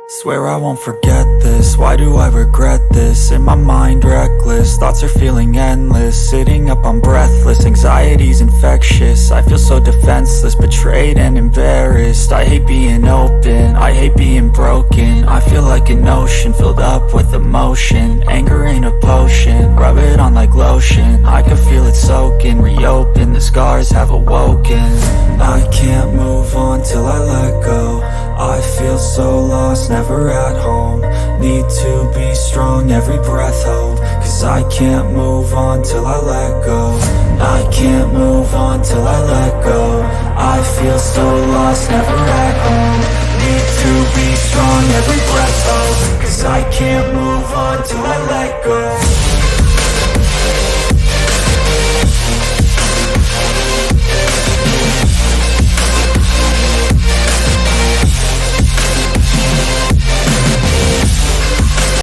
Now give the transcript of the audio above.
Swear I won't forget this, why do I regret this? In my mind reckless, thoughts are feeling endless. Sitting up I'm breathless, anxiety's infectious. I feel so defenseless, betrayed and embarrassed. I hate being open, I hate being broken. I feel like an ocean filled up with emotion. Anger ain't a potion, rub it on like lotion. I can feel it soaking, reopen, the scars have awoken. I can't move on till I let go. I feel so lost, never at home. Need to be strong, every breath hold. Cause I can't move on till I let go. I can't move on till I let go. I feel so lost, never at home. Need to be strong, every breath hold. Cause I can't move on till I let go.